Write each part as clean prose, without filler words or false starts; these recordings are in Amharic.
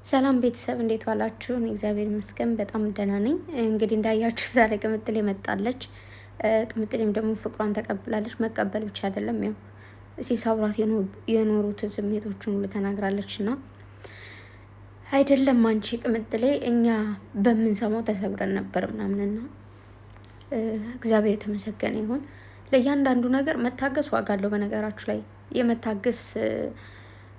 ሰላም ቤተሰብ እንዴት ዋላችሁ? እግዚአብሔር ይመስገን በጣም ደህና ነኝ። እንግዲህ እንዳያችሁ ዛሬ ቅምጥሌ መጣለች። ቅምጥሌም ደግሞ ፍቅሯን ተቀብላለች። መቀበል ብቻ አይደለም ያው ሲሳብራት የኖሩትን ስሜቶችን ሁሉ ተናግራለች። እና አይደለም አንቺ ቅምጥሌ እኛ በምንሰማው ተሰብረን ነበር ምናምንና እግዚአብሔር የተመሰገነ ይሁን። ለእያንዳንዱ ነገር መታገስ ዋጋ አለው። በነገራችሁ ላይ የመታገስ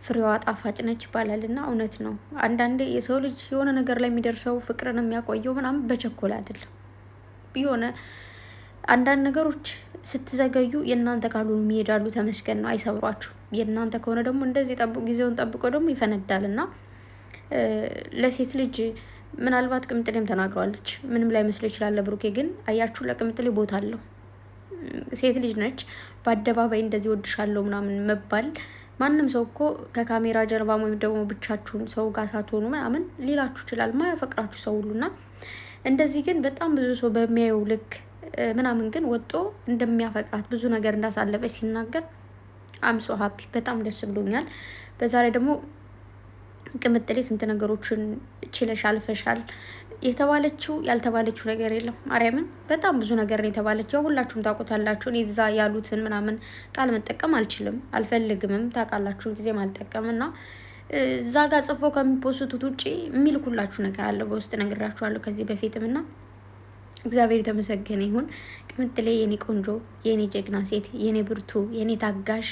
ፍሬዋ ጣፋጭ ነች ይባላል እና እውነት ነው። አንዳንዴ የሰው ልጅ የሆነ ነገር ላይ የሚደርሰው ፍቅርን የሚያቆየው ምናምን በቸኮል አይደለም። የሆነ አንዳንድ ነገሮች ስትዘገዩ የእናንተ ካልሆኑ ይሄዳሉ፣ ተመስገን ነው፣ አይሰብሯችሁ። የእናንተ ከሆነ ደግሞ እንደዚህ ጊዜውን ጠብቆ ደግሞ ይፈነዳል እና ለሴት ልጅ ምናልባት ቅምጥሌም ተናግሯለች። ምንም ላይ መስሎ ይችላል ብሩኬ፣ ግን አያችሁ ለቅምጥሌ ቦታ አለው። ሴት ልጅ ነች። በአደባባይ እንደዚህ ወድሻለሁ ምናምን መባል ማንም ሰው እኮ ከካሜራ ጀርባ ወይም ደግሞ ብቻችሁን ሰው ጋር ሳትሆኑ ምናምን ሊላችሁ ይችላል፣ ማያፈቅራችሁ ሰው ሁሉና። እንደዚህ ግን በጣም ብዙ ሰው በሚያየው ልክ ምናምን ግን ወጦ እንደሚያፈቅራት ብዙ ነገር እንዳሳለፈች ሲናገር አምሶ ሀፒ በጣም ደስ ብሎኛል። በዛ ላይ ደግሞ ቅምጥሌ ስንት ነገሮችን ችለሽ አልፈሻል። የተባለችው ያልተባለችው ነገር የለም። ማርያምን በጣም ብዙ ነገር ነው የተባለችው። ያው ሁላችሁም ታውቁታላችሁ። እኔ እዛ ያሉትን ምናምን ቃል መጠቀም አልችልም፣ አልፈልግምም። ታውቃላችሁ ጊዜ ማልጠቀም እና እዛ ጋር ጽፈው ከሚፖስቱት ውጭ የሚልኩላችሁ ነገር አለ። በውስጥ ነግራችኋለሁ ከዚህ በፊትም እና እግዚአብሔር የተመሰገነ ይሁን። ቅምጥሌ የኔ ቆንጆ፣ የኔ ጀግና ሴት፣ የኔ ብርቱ፣ የኔ ታጋሽ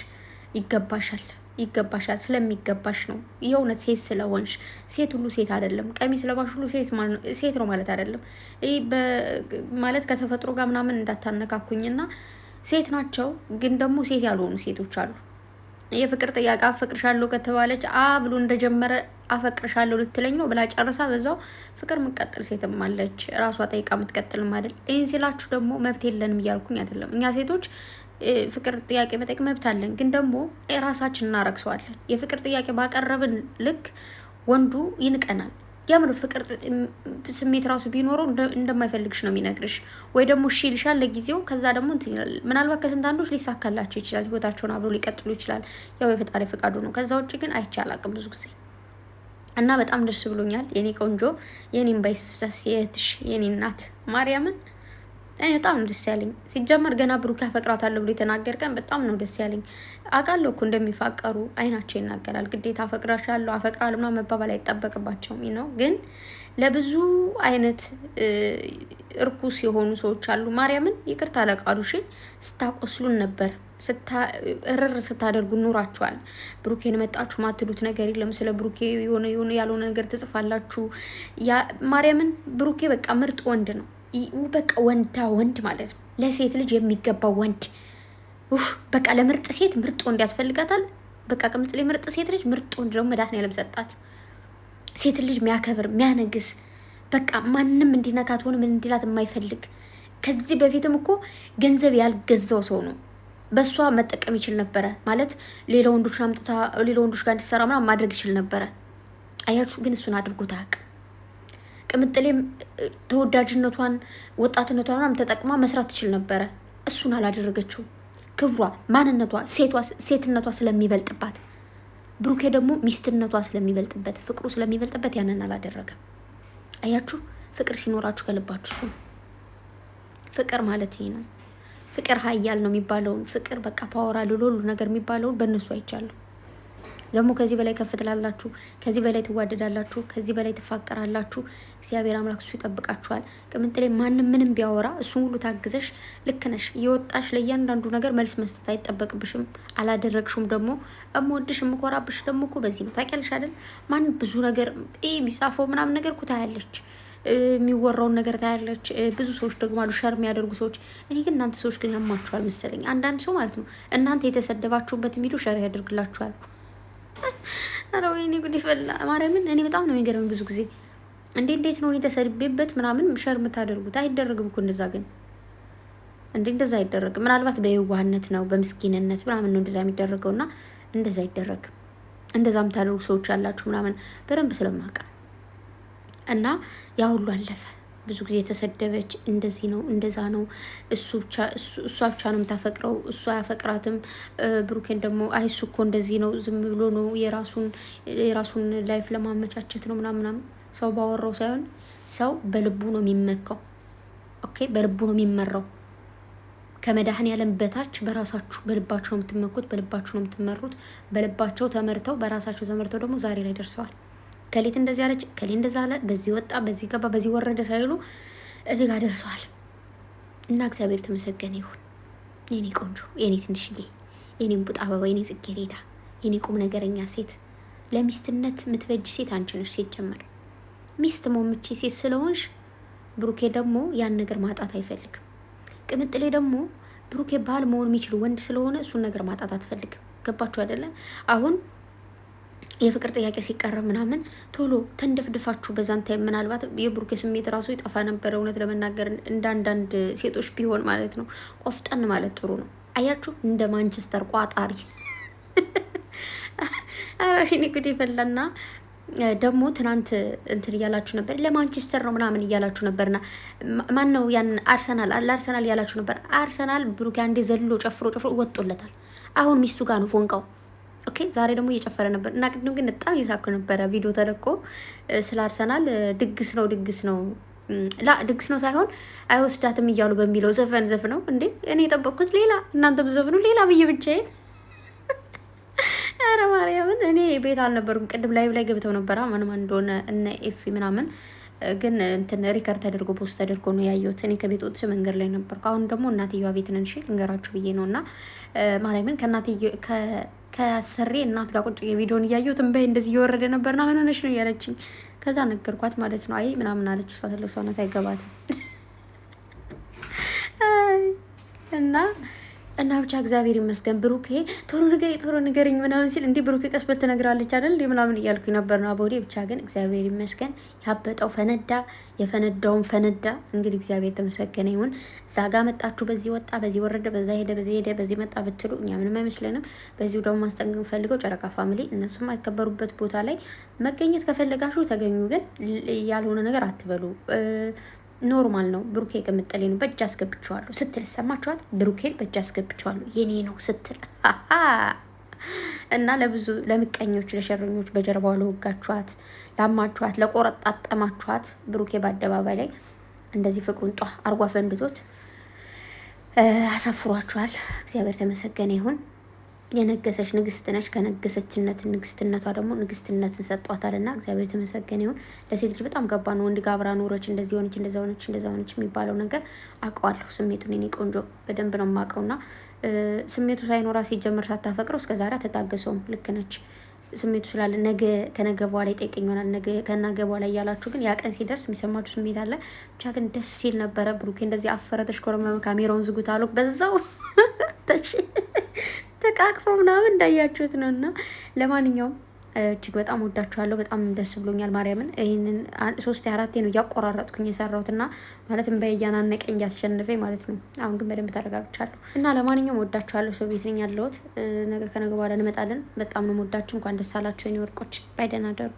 ይገባሻል። ይገባሻል። ስለሚገባሽ ነው። የእውነት ሴት ስለሆንሽ። ሴት ሁሉ ሴት አይደለም። ቀሚስ ለባሽ ሁሉ ሴት ነው ማለት አይደለም። ይህ ማለት ከተፈጥሮ ጋር ምናምን እንዳታነካኩኝና ሴት ናቸው፣ ግን ደግሞ ሴት ያልሆኑ ሴቶች አሉ። የፍቅር ጥያቄ አፈቅርሻለሁ ከተባለች ብሎ እንደጀመረ አፈቅርሻለሁ ልትለኝ ነው ብላ ጨርሳ በዛው ፍቅር የምትቀጥል ሴትም አለች። ራሷ ጠይቃ የምትቀጥልም አይደል። ይህን ሲላችሁ ደግሞ መብት የለንም እያልኩኝ አይደለም። እኛ ሴቶች ፍቅር ጥያቄ መጠየቅ መብት አለን፣ ግን ደግሞ ራሳችን እናረግሰዋለን። የፍቅር ጥያቄ ባቀረብን ልክ ወንዱ ይንቀናል። የምር ፍቅር ስሜት ራሱ ቢኖረው እንደማይፈልግሽ ነው የሚነግርሽ፣ ወይ ደግሞ እሺ ይልሻል ለጊዜው። ከዛ ደግሞ ምናልባት ከስንት አንዶች ሊሳካላቸው ይችላል፣ ህይወታቸውን አብሮ ሊቀጥሉ ይችላል። ያው የፈጣሪ ፈቃዱ ነው። ከዛ ውጭ ግን አይቻላቅም ብዙ ጊዜ እና በጣም ደስ ብሎኛል የኔ ቆንጆ፣ የኔን ባይስፍሳስ የእህትሽ የኔ እናት ማርያምን እኔ በጣም ነው ደስ ያለኝ። ሲጀመር ገና ብሩክ አፈቅራታለሁ ብሎ የተናገር ቀን በጣም ነው ደስ ያለኝ። አውቃለሁ እኮ እንደሚፋቀሩ አይናቸው ይናገራል። ግዴታ አፈቅራሻለሁ አፈቅራለሁ ምናምን መባባል አይጠበቅባቸውም ነው። ግን ለብዙ አይነት እርኩስ የሆኑ ሰዎች አሉ። ማርያምን ይቅርታ ለቃሉ ስታቆስሉን ነበር፣ እርር ስታደርጉ ኑራችኋል። ብሩኬን መጣችሁ ማትሉት ነገር የለም። ስለ ብሩኬ የሆነ ያልሆነ ነገር ትጽፋላችሁ። ማርያምን ብሩኬ በቃ ምርጥ ወንድ ነው። በቃ ወንድ ማለት ነው። ለሴት ልጅ የሚገባው ወንድ በቃ ለምርጥ ሴት ምርጥ ወንድ ያስፈልጋታል። በቃ ቅምጥሌ ምርጥ ሴት ልጅ፣ ምርጥ ወንድ ደግሞ መድኃኒዓለም ሰጣት። ሴት ልጅ የሚያከብር የሚያነግስ፣ በቃ ማንም እንዲነካት ሆነ ምን እንዲላት የማይፈልግ። ከዚህ በፊትም እኮ ገንዘብ ያልገዛው ሰው ነው። በእሷ መጠቀም ይችል ነበረ ማለት ሌላ ወንዶች አምጥታ ሌላ ወንዶች ጋር እንዲሰራ ምናምን ማድረግ ይችል ነበረ። አያችሁ፣ ግን እሱን አድርጎት አያውቅም። ቅምጥሌም ተወዳጅነቷን ወጣትነቷን ምናምን ተጠቅማ መስራት ትችል ነበረ። እሱን አላደረገችው። ክብሯ፣ ማንነቷ፣ ሴትነቷ ስለሚበልጥባት፣ ብሩኬ ደግሞ ሚስትነቷ ስለሚበልጥበት፣ ፍቅሩ ስለሚበልጥበት ያንን አላደረገም። አያችሁ፣ ፍቅር ሲኖራችሁ ከልባችሁ እሱ ፍቅር ማለት ይሄ ነው። ፍቅር ሀያል ነው የሚባለውን ፍቅር በቃ ፓወር አለው ሁሉ ነገር የሚባለውን በእነሱ አይቻለሁ። ደግሞ ከዚህ በላይ ከፍ ትላላችሁ፣ ከዚህ በላይ ትዋደዳላችሁ፣ ከዚህ በላይ ትፋቀራላችሁ። እግዚአብሔር አምላክ እሱ ይጠብቃችኋል። ቅምጥሌ ማንም ምንም ቢያወራ እሱን ሁሉ ታግዘሽ ልክ ነሽ እየወጣሽ ለእያንዳንዱ ነገር መልስ መስጠት አይጠበቅብሽም። አላደረግሽም ደግሞ እምወድሽ የምኮራብሽ ደግሞ እኮ በዚህ ነው። ታውቂያለሽ አይደል? ማን ብዙ ነገር የሚጻፈው ምናምን ነገር እኮ ታያለች፣ የሚወራውን ነገር ታያለች። ብዙ ሰዎች ደግሞ አሉ ሸር የሚያደርጉ ሰዎች። እኔ ግን እናንተ ሰዎች ግን ያማችኋል መሰለኝ። አንዳንድ ሰው ማለት ነው እናንተ የተሰደባችሁበት የሚሉ ሸር ያደርግላችኋል። ኧረ ወይኔ ጉድ ይፈላ ማርያምን። እኔ በጣም ነው የሚገርመኝ ብዙ ጊዜ እንዴት ነው እኔ ተሰድቤበት ምናምን ሸር የምታደርጉት? አይደረግም እኮ እንደዛ። ግን እንደዛ አይደረግም። ምናልባት በየዋህነት ነው በምስኪንነት ምናምን ነው እንደዛ የሚደረገው እና እንደዛ አይደረግም። እንደዛ የምታደርጉ ሰዎች ያላችሁ ምናምን በደንብ ስለማውቅ እና ያ ሁሉ አለፈ። ብዙ ጊዜ ተሰደበች። እንደዚህ ነው እንደዛ ነው፣ እሷ ብቻ ነው የምታፈቅረው፣ እሱ አያፈቅራትም። ብሩኬን ደግሞ አይ እሱ እኮ እንደዚህ ነው፣ ዝም ብሎ ነው የራሱን ላይፍ ለማመቻቸት ነው ምናምን። ሰው ባወራው ሳይሆን ሰው በልቡ ነው የሚመካው። ኦኬ፣ በልቡ ነው የሚመራው። ከመድኃኔዓለም በታች በራሳችሁ በልባችሁ ነው የምትመኩት፣ በልባችሁ ነው የምትመሩት። በልባቸው ተመርተው በራሳቸው ተመርተው ደግሞ ዛሬ ላይ ደርሰዋል። ከሌት እንደዚህ አለች፣ ከሌ እንደዛ አለ፣ በዚህ ወጣ፣ በዚህ ገባ፣ በዚህ ወረደ ሳይሉ እዚህ ጋር ደርሰዋል። እና እግዚአብሔር ተመሰገነ ይሁን። የኔ ቆንጆ፣ የኔ ትንሽዬ፣ የኔ ቡጣ አበባ፣ የኔ ጽጌረዳ፣ የኔ ቁም ነገረኛ ሴት፣ ለሚስትነት የምትበጅ ሴት አንቺ ነሽ። ሲጀመር ሚስት ሞምቺ ሴት ስለሆንሽ ብሩኬ ደግሞ ያን ነገር ማጣት አይፈልግም። ቅምጥሌ ደግሞ ብሩኬ ባል መሆን የሚችል ወንድ ስለሆነ እሱን ነገር ማጣት አትፈልግም። ገባችሁ አይደለ? አሁን የፍቅር ጥያቄ ሲቀረብ ምናምን ቶሎ ተንደፍድፋችሁ በዛን ታይም ምናልባት የብሩኬ ስሜት ራሱ ይጠፋ ነበረ። እውነት ለመናገር እንዳንዳንድ ሴቶች ቢሆን ማለት ነው። ቆፍጠን ማለት ጥሩ ነው። አያችሁ፣ እንደ ማንቸስተር ቋጣሪ አራሽኒ ጉድ ይፈላና ደግሞ ትናንት እንትን እያላችሁ ነበር፣ ለማንቸስተር ነው ምናምን እያላችሁ ነበርና ማን ነው ያን አርሰናል እያላችሁ ነበር። አርሰናል ብሩኬ አንዴ ዘሎ ጨፍሮ ወጦለታል። አሁን ሚስቱ ጋር ነው ፎንቃው። ኦኬ፣ ዛሬ ደግሞ እየጨፈረ ነበር እና ቅድም ግን በጣም እየሳኩ ነበረ። ቪዲዮ ተለቆ ስለ አርሰናል ድግስ ነው ድግስ ነው ሳይሆን አይወስዳትም እያሉ በሚለው ዘፈን ነው እንዴ። እኔ የጠበቅኩት ሌላ፣ እናንተ ብዘፍኑ ሌላ ብዬ ብቻዬን። ኧረ ማርያምን እኔ ቤት አልነበሩም። ቅድም ላይቭ ላይ ገብተው ነበረ ማን እንደሆነ እነ ኤፊ ምናምን፣ ግን እንትን ሪከርድ ተደርጎ ፖስት ተደርጎ ነው ያየሁት። እኔ ከቤት ወጥቼ መንገድ ላይ ነበርኩ። አሁን ደግሞ እናትየዋ ቤት ነን። እሺ ልንገራችሁ ብዬ ነው። እና ማርያምን ከሰሬ እናት ጋር ቁጭ የቪዲዮን እያየሁት እንበይ እንደዚህ እየወረደ ነበርና ምን ሆነሽ ነው እያለችኝ፣ ከዛ ነገርኳት ማለት ነው። አይ ምናምን አለች። እሷ ትልቅ ሰው ናት አይገባትም። እና ብቻ እግዚአብሔር ይመስገን። ብሩኬ ቶሎ ንገረኝ ምናምን ሲል እንዲህ ብሩኬ ቀስ በል ትነግራለች አይደል እንዲህ ምናምን እያልኩኝ ነበር ነው አቦዴ። ብቻ ግን እግዚአብሔር ይመስገን ያበጠው ፈነዳ፣ የፈነዳውን ፈነዳ። እንግዲህ እግዚአብሔር ተመሰገነ ይሁን። እዛ ጋ መጣችሁ፣ በዚህ ወጣ፣ በዚህ ወረደ፣ በዛ ሄደ፣ በዚህ መጣ ብትሉ እኛ ምንም አይመስለንም። በዚሁ ደግሞ ማስጠንቀቅ ፈልገው ጨረቃ ፋሚሊ እነሱም አይከበሩበት ቦታ ላይ መገኘት ከፈለጋችሁ ተገኙ፣ ግን ያልሆነ ነገር አትበሉ። ኖርማል ነው። ብሩኬ ቅምጥሌ ነው በእጅ አስገብቼዋለሁ ስትል ሰማችኋት? ብሩኬን በእጅ አስገብቼዋለሁ የኔ ነው ስትል እና ለምቀኞች፣ ለሸረኞች በጀርባው ለወጋችኋት፣ ላማችኋት፣ ለቆረጣጠማችኋት ብሩኬ በአደባባይ ላይ እንደዚህ ፍቅሩን ጧ አርጓ ፈንድቶት አሳፍሯችኋል። እግዚአብሔር ተመሰገነ ይሁን። የነገሰች ንግስት ነች። ከነገሰችነት ንግስትነቷ ደግሞ ንግስትነትን ሰጧታልና እግዚአብሔር የተመሰገነ ይሁን። ለሴት ልጅ በጣም ገባ ነው። ወንድ ጋር አብራ ኖረች፣ እንደዚህ ሆነች፣ እንደዛ ሆነች የሚባለው ነገር አውቀዋለሁ። ስሜቱን እኔ ቆንጆ በደንብ ነው የማውቀውና ስሜቱ ሳይኖራ ሲጀምር ሳታፈቅረው እስከዛሬ አትታገሰውም። ልክ ነች። ስሜቱ ስላለ ነገ ከነገ በኋላ ይጠይቀኝ ይሆናል፣ ነገ ከነገ በኋላ እያላችሁ ግን ያ ቀን ሲደርስ የሚሰማችሁ ስሜት አለ። ብቻ ግን ደስ ሲል ነበረ። ብሩኬ እንደዚህ አፈረ፣ ተሽኮረመመ፣ ካሜራውን ዝጉት አሉ በዛው ተቃቅፎ ምናምን እንዳያችሁት ነው። እና ለማንኛውም እጅግ በጣም ወዳችኋለሁ። በጣም ደስ ብሎኛል። ማርያምን ይህንን 3-4 ነው እያቆራረጥኩኝ የሰራሁት እና ማለትም በያናነቀኝ እያስሸንፈኝ ማለት ነው። አሁን ግን በደንብ ተረጋግቻለሁ እና ለማንኛውም ወዳችኋለሁ። ሰው ቤት ነኝ ያለሁት። ነገ ከነገ በኋላ እንመጣለን። በጣም ነው ወዳችሁ። እንኳን ደስ አላችሁ የኔ ወርቆች። ባይ ደህና ደሩ።